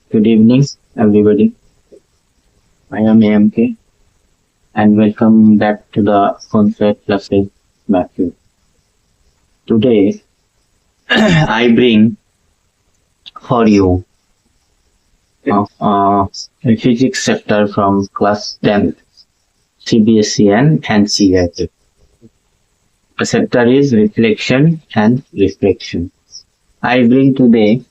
Good evening, everybody. I am AMK and welcome back to the concept classes back. Today, I bring for you a physics chapter from class 10 CBSE and NCERT. The chapter is Reflection and Refraction. I bring today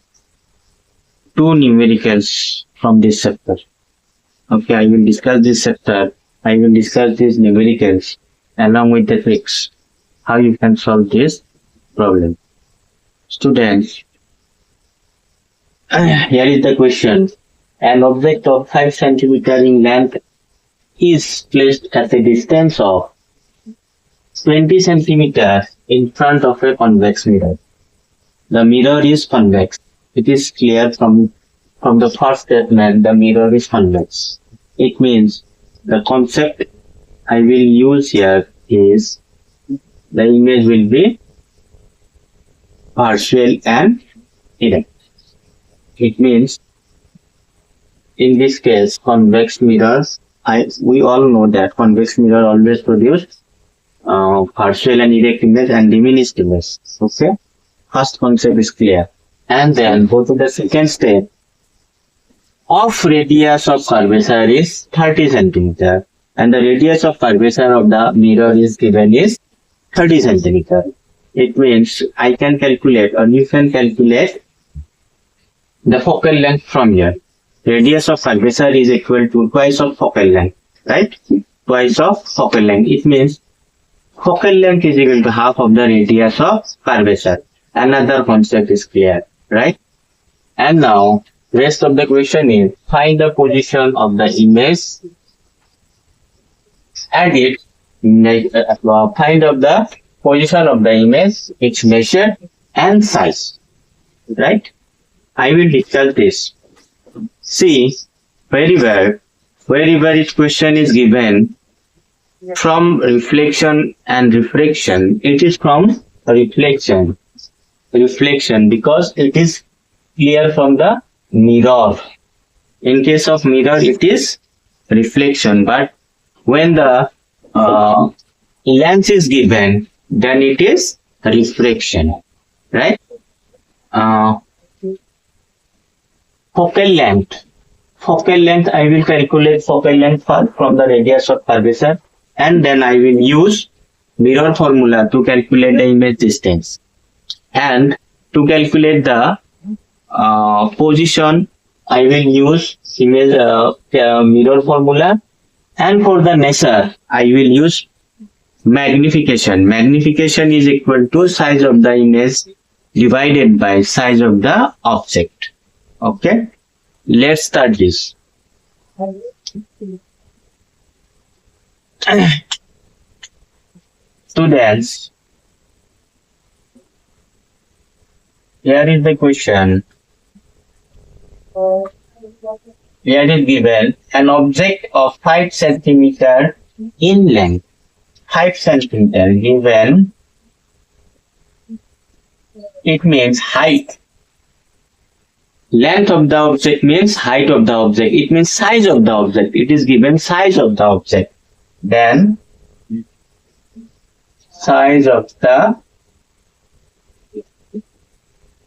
two numericals from this chapter. Okay, I will discuss this chapter. I will discuss these numericals along with the tricks, how you can solve this problem. Students, here is the question. An object of 5 cm in length is placed at a distance of 20 cm in front of a convex mirror. The mirror is convex. It is clear from the first statement, the mirror is convex. It means the concept I will use here is the image will be partial and erect. It means in this case convex mirrors, we all know that convex mirror always produce partial and erect image and diminished image. Okay, first concept is clear. And then go to the second step. Of radius of curvature is 30 cm and the radius of curvature of the mirror is given is 30 cm. It means I can calculate or you can calculate the focal length from here. Radius of curvature is equal to twice of focal length, right? Twice of focal length. It means focal length is equal to half of the radius of curvature. Another concept is clear, right? And now rest of the question is find the position of the image and find out the position of the image, its measure and size, right? I will discuss this. See very well, wherever its question is given from reflection and refraction, it is from reflection because it is clear from the mirror. In case of mirror, it is reflection, but when the lens is given, then it is refraction, right? Focal length, I will calculate focal length from the radius of curvature, and then I will use mirror formula to calculate the image distance. And to calculate the position, I will use image mirror formula, and for the measure, I will use magnification. Magnification is equal to size of the image divided by size of the object. Okay, let's start this. Students, here is the question. Here is given an object of 5 cm in length. 5 cm given. It means height. Length of the object means height of the object. It means size of the object. It is given size of the object. Then size of the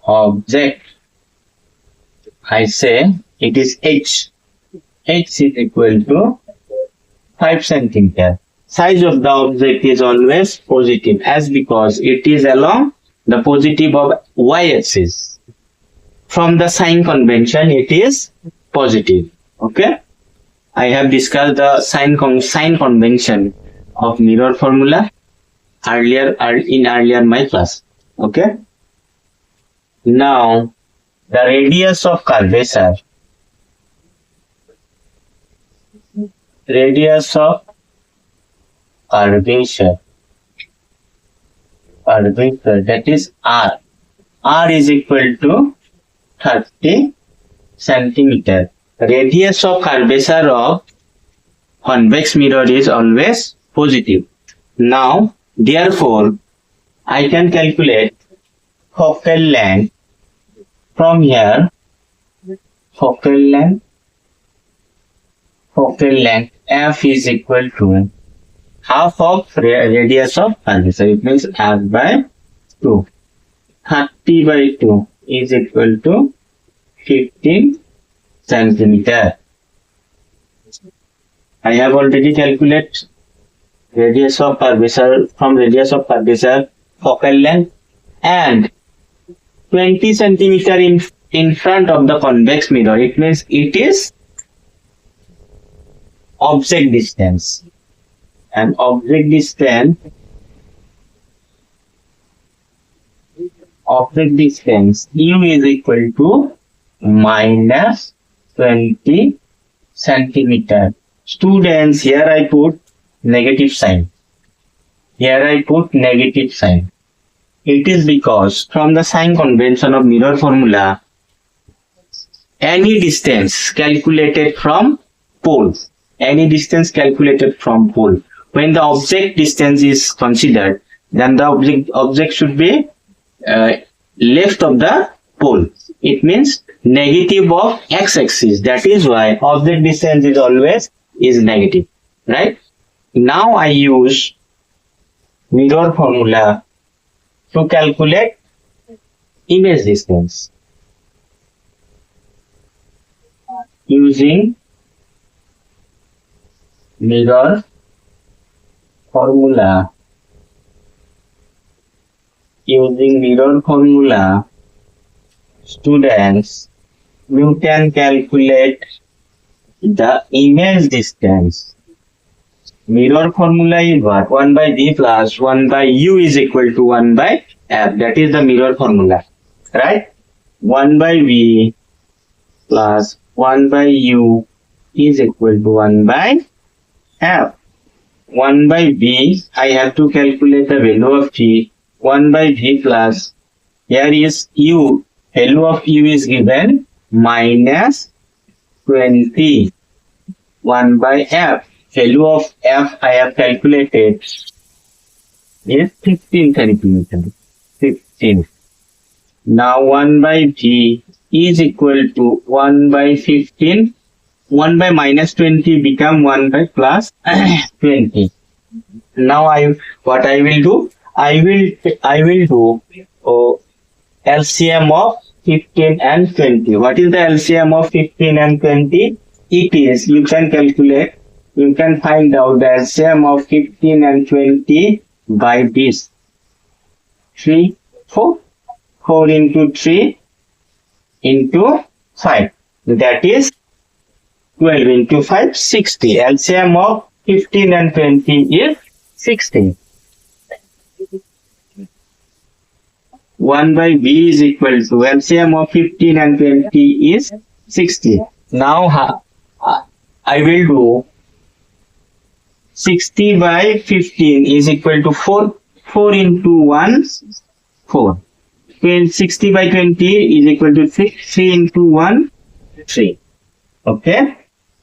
object, I say it is h. H is equal to 5 cm. Size of the object is always positive as because it is along the positive of y-axis. From the sign convention, it is positive. Okay, I have discussed the sign convention of mirror formula in earlier my class. Okay, now the radius of curvature. That is R. R is equal to 30 cm. Radius of curvature of convex mirror is always positive. Now, therefore, I can calculate focal length from here. focal length f is equal to half of radius of curvature. It means f by 2. 30 by 2 is equal to 15 centimeter. I have already calculated radius of curvature, from radius of curvature, focal length, and 20 centimeter in front of the convex mirror. It means it is object distance, and object distance u is equal to minus 20 centimeter. Students, here I put negative sign. It is because from the sign convention of mirror formula, any distance calculated from pole, when the object distance is considered, then the object should be left of the pole. It means negative of x-axis. That is why object distance is always negative, right? Now I use mirror formula to calculate image distance. Using mirror formula, students, you can calculate the image distance. Mirror formula is what? 1 by v plus 1 by u is equal to 1 by f. That is the mirror formula, right? 1 by v plus 1 by u is equal to 1 by f. 1 by v, I have to calculate the value of v. 1 by v plus, here is u, value of u is given minus 20. 1 by f, value of f I have calculated is 15 centimeter. 15. Now 1 by v is equal to 1 by 15. 1 by minus 20 become 1 by plus 20. Now what I will do? I will do LCM of 15 and 20. What is the LCM of 15 and 20? It is, you can calculate, you can find out the LCM of 15 and 20 by this. 3, 4. 4 into 3 into 5. That is 12 into 5, 60. LCM of 15 and 20 is 60. 1 by v is equal to LCM of 15 and 20 is 60. Now I will do 60 by 15 is equal to 4. 4 into 1, 4. 60 by 20 is equal to 6. 3 into 1, 3. Okay.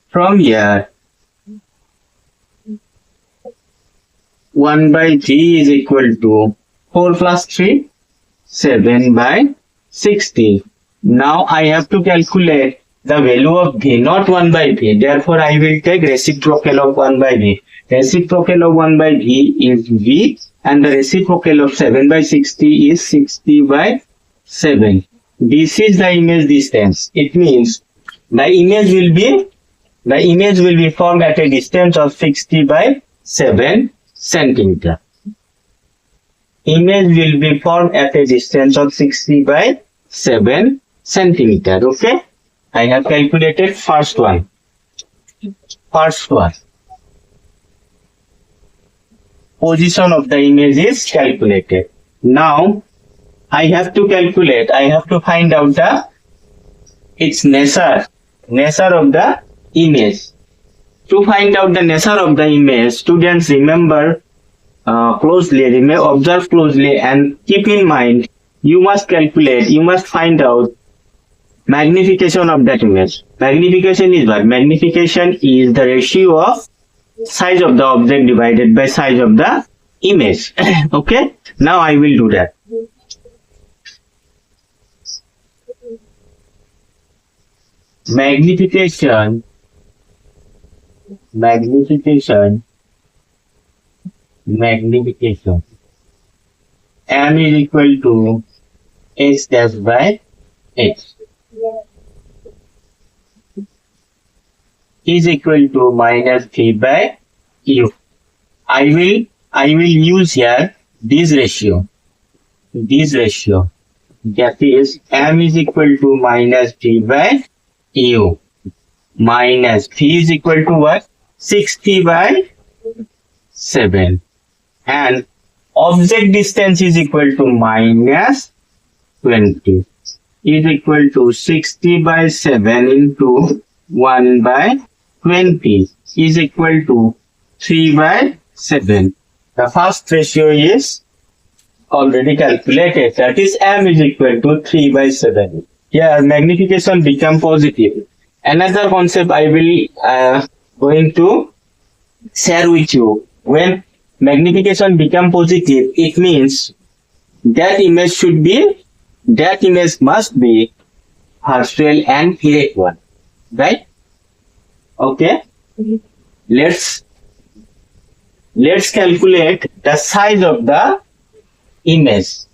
From here, 1 by v is equal to 4 plus 3, 7 by 60. Now I have to calculate the value of v, not 1 by v. Therefore, I will take reciprocal of 1 by v. Reciprocal of 1 by v is v, and the reciprocal of 7 by 60 is 60 by 7. This is the image distance. It means the image will be formed at a distance of 60 by 7 centimeter. Image will be formed at a distance of 60 by 7 centimeter. Okay. I have calculated first one. Position of the image is calculated. Now I have to find out its nature of the image. To find out the nature of the image, students remember observe closely and keep in mind, you must find out magnification of that image. Magnification is what? Magnification is the ratio of size of the object divided by size of the image. Okay, now I will do that. magnification m is equal to h dash by h is equal to minus v by u. I will use here this ratio that is m is equal to minus v by u minus v is equal to what? 60 by 7, and object distance is equal to minus 20 is equal to 60 by 7 into 1 by 20 is equal to 3 by 7. The first ratio is already calculated, that is m is equal to 3 by 7. Here magnification become positive. Another concept I will going to share with you. When magnification become positive, it means that image must be partial and correct one, right? Okay. Let's calculate the size of the image.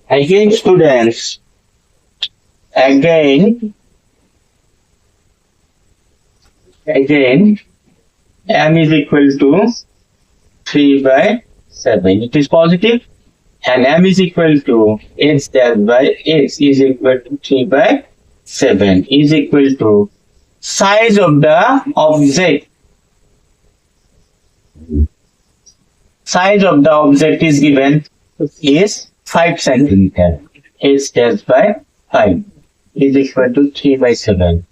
Again, students, again, m is equal to 3 by 7. It is positive, and m is equal to h dash by x is equal to 3 by 7 is equal to size of the object. Size of the object is given is 5 centimeter. H dash by 5 is equal to 3 by 7.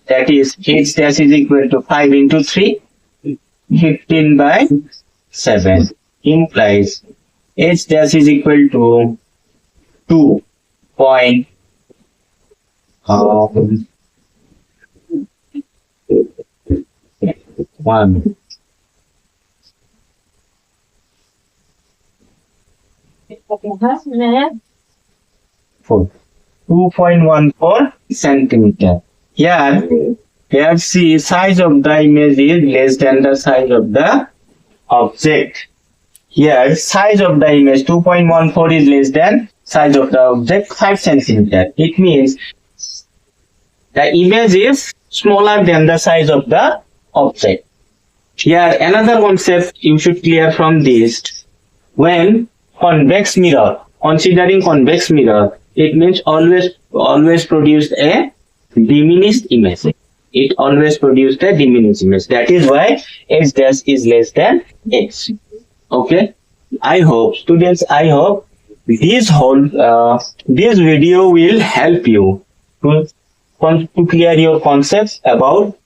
That is h dash is equal to 5 into 3, 15 by 7 implies h dash is equal to 2.1 2.14 centimeter. Here see size of the image is less than the size of the object. Here size of the image 2.14 is less than size of the object 5 centimeter. It means the image is smaller than the size of the object. Here another concept you should clear from this. When convex mirror, considering convex mirror, it means always produced a diminished image. It always produced a diminished image. That is why h dash is less than x. Okay. I hope students, this video will help you to clear your concepts about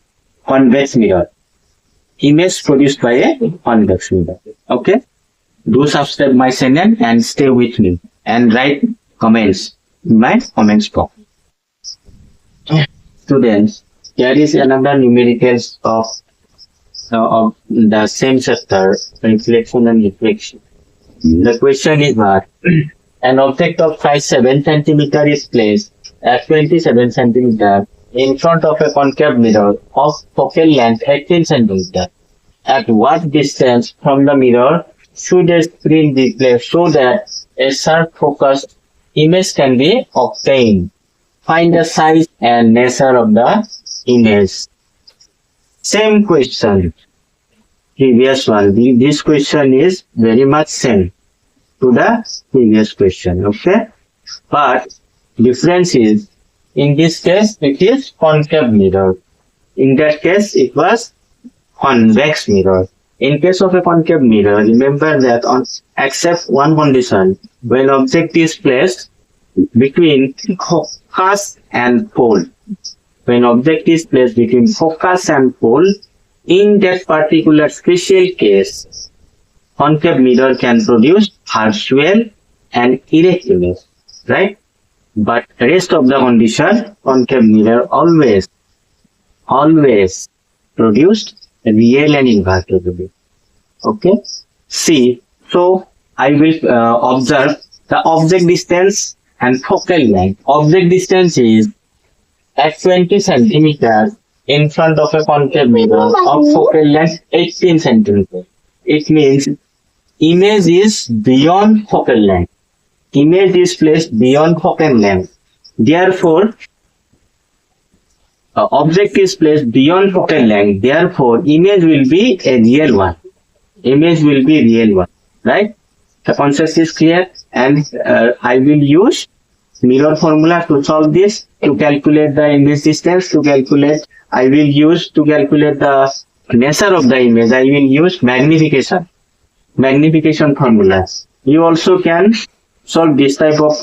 convex mirror, image produced by a convex mirror. Okay. Do subscribe my channel and stay with me and write comments in my comments box. Students, here is another numericals of the same chapter, reflection and refraction. The question is that an object of size 7 cm is placed at 27 cm in front of a concave mirror of focal length 18 cm. At what distance from the mirror should a screen be placed so that a sharp focused image can be obtained? Find the size and nature of the image. Same question, previous one. This question is very much same to the previous question. Okay, but difference is, in this case it is concave mirror. In that case it was convex mirror. In case of a concave mirror, remember that except one condition, when object is placed between focus and pole. When object is placed between focus and pole, in that particular special case, concave mirror can produce partial and erect image, right? But rest of the condition, concave mirror always always produced real and inverse probability. Okay. See, so I will observe the object distance and focal length. Object distance is at 20 centimeters in front of a concave mirror of focal length 18 centimeters. It means image is beyond focal length. Image is placed beyond focal length. Therefore, object is placed beyond focal length. Therefore, image will be a real one. Image will be real one. Right? The concept is clear, and I will use mirror formula to solve this, to calculate the image distance, to calculate the nature of the image. I will use magnification formulas. You also can solve this type of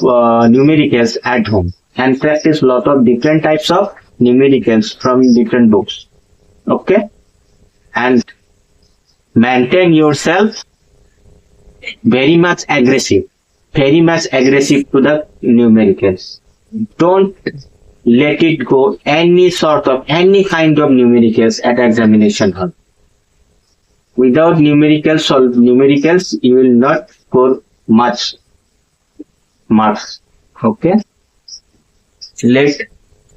numericals at home and practice lot of different types of numericals from different books. Okay? And maintain yourself very much aggressive to the numericals. Don't let it go any kind of numericals at examination hall. Without numericals, you will not score much marks. Okay? Let's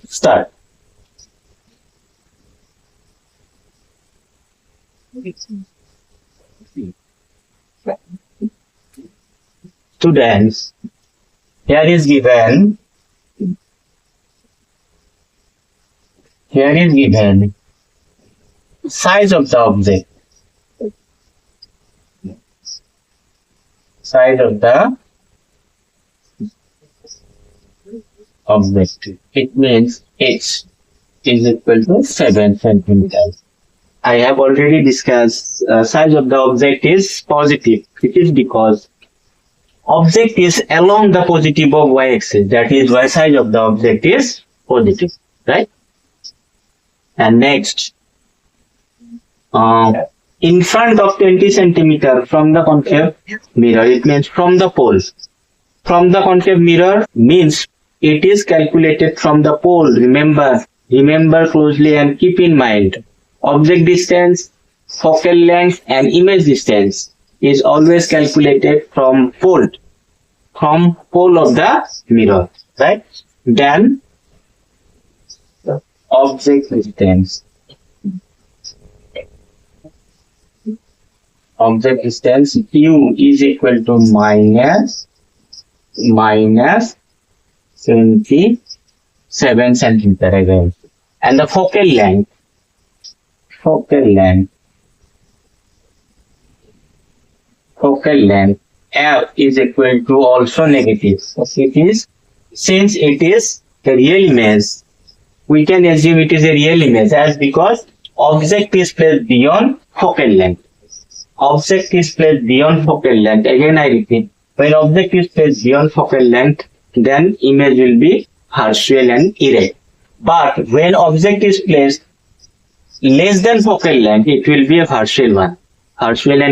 start. Students, here is given size of the object. It means h is equal to 7 centimeters. I have already discussed size of the object is positive. It is because object is along the positive of y-axis. That is why size of the object is positive. Right? And next, in front of 20 centimeter from the concave mirror, it means from the pole. From the concave mirror means it is calculated from the pole. Remember closely and keep in mind. Object distance, focal length and image distance is always calculated from pole of the mirror, right? Then object distance. Object distance u is equal to minus 27 centimeter again. And the focal length f is equal to also negative. So since it is a real image, we can assume it is a real image as because object is placed beyond focal length. Again I repeat, when object is placed beyond focal length, then image will be partial and erect. But when object is placed less than focal length, it will be a partial and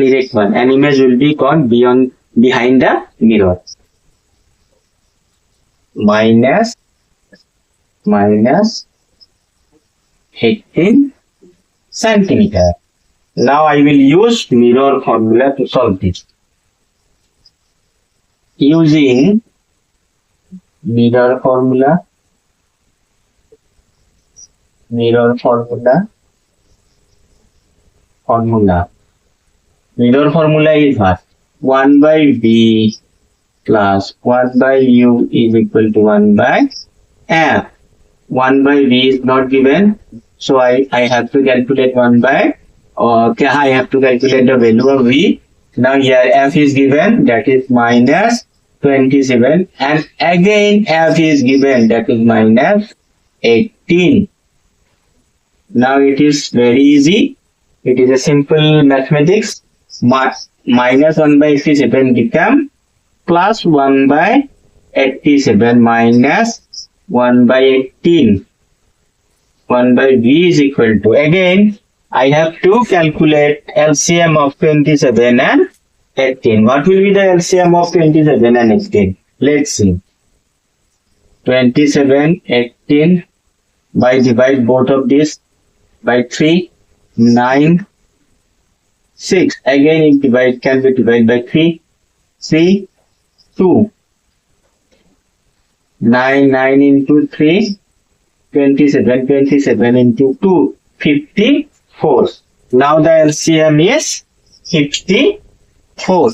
erect one, and image will be gone behind the mirror. Minus 18 centimeter. Now I will use mirror formula to solve this. Using mirror formula Mirror formula is what? 1 by v plus 1 by u is equal to 1 by f. 1 by v is not given, so I have to calculate 1 by, I have to calculate the value of v. Now here f is given, that is minus 27, and again f is given, that is minus 18. Now it is very easy. It is a simple mathematics. Minus 1 by 87 become plus 1 by 87 minus 1 by 18. 1 by v is equal to, again I have to calculate LCM of 27 and 18. What will be the LCM of 27 and 18? Let's see. 27, 18, by divide both of these. by 3, 9, 6. Again it can be divided by 3, 3, 2. 9 into 3, 27, 27 into 2, 54. Now the LCM is 54.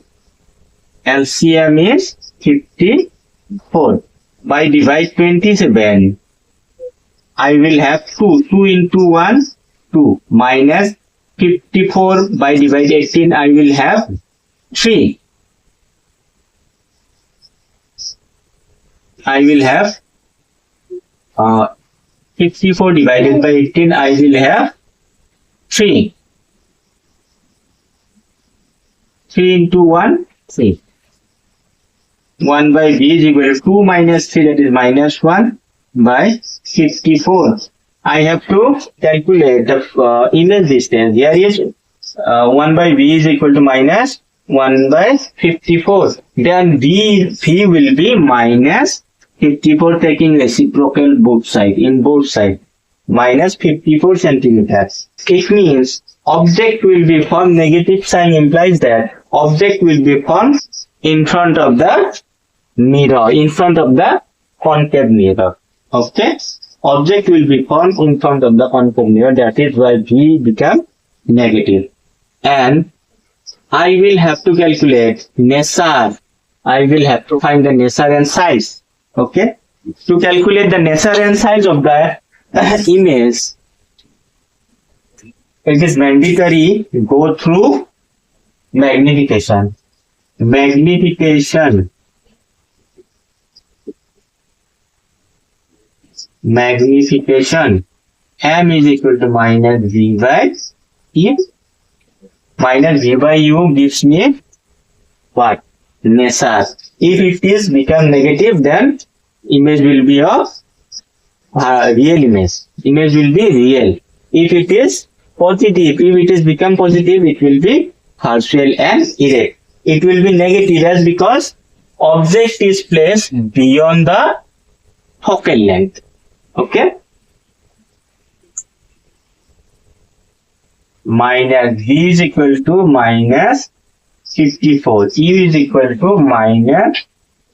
LCM is 54. By divide 27, I will have 2. 2 into 1, 2. Minus 54 by divide 18, I will have 3. I will have 54 divided by 18, I will have 3. 3 into 1, 3. 1 by b is equal to 2 minus 3, that is minus 1 by 54. I have to calculate the image distance. Here is 1 by b is equal to minus 1 by 54. Then v will be minus 54, taking reciprocal both sides, in both sides. Minus 54 centimeters. It means object will be formed, negative sign implies that object will be formed in front of the mirror, in front of the concave mirror. Okay? Object will be formed in front of the concave mirror. That is why V become negative. And I will have to calculate NCER. I will have to find the NCER and size. Okay? To calculate the NCER and size of the image, it is mandatory go through magnification. Magnification. Magnification. M is equal to minus V by U. Minus V by U gives me what? NCER. If it is become negative, then image will be a real image. Image will be real. If it is positive, if it is become positive, it will be partial and erect. It will be negative as because object is placed beyond the focal length. Okay? Minus V is equal to minus 54. U is equal to minus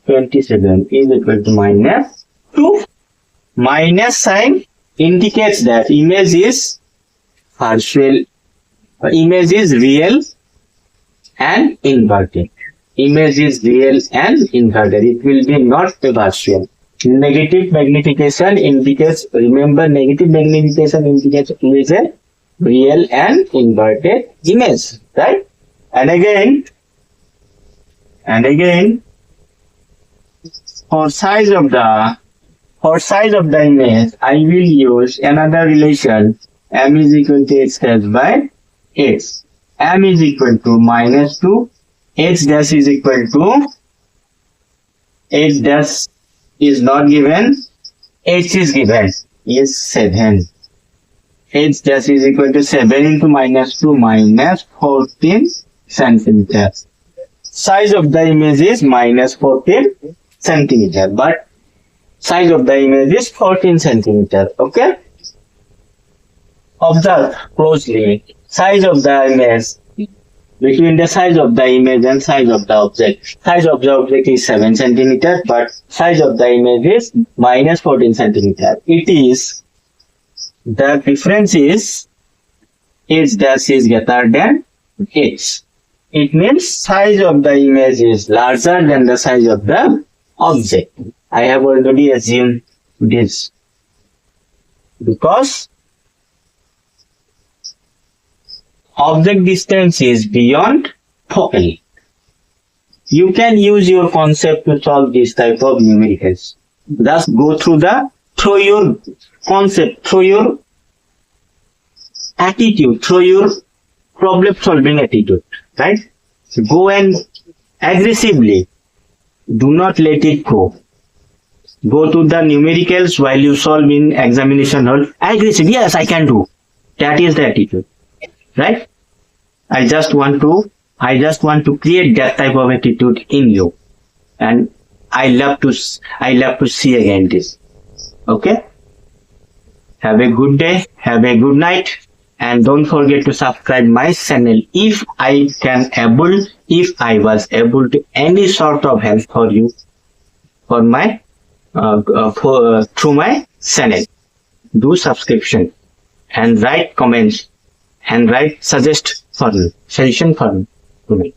27. E is equal to minus 2. Minus sign indicates that image is partial, image is real and inverted. Image is real and inverted. It will be not partial. Negative magnification indicates, remember, negative magnification indicates image a real and inverted image, right? And again, for size of the image, I will use another relation. M is equal to x dash by x. M is equal to minus 2. X dash is equal to, x dash is not given, h is given, is 7. H dash is equal to 7 into minus 2 minus 14 centimeters. Size of the image is minus 14 centimeter, but size of the image is 14 centimeter. Okay? Observe closely. Size of the image, between the size of the image and size of the object. Size of the object is 7 centimeter, but size of the image is minus 14 centimeter. It is, the difference is h dash is greater than h. It means size of the image is larger than the size of the object. I have already assumed this because object distance is beyond focal. You can use your concept to solve this type of numericals. Just go through your concept, through your attitude, through your problem solving attitude, right? So go and aggressively, do not let it go. Go to the numericals while you solve in examination hall. Aggressive, yes, I can do. That is the attitude, right? I just want to create that type of attitude in you, and I love to see again this. Okay? Have a good day. Have a good night. And don't forget to subscribe my channel if I was able to any sort of help for you for my through my channel. Do subscription and write comments and write suggestion for me to me.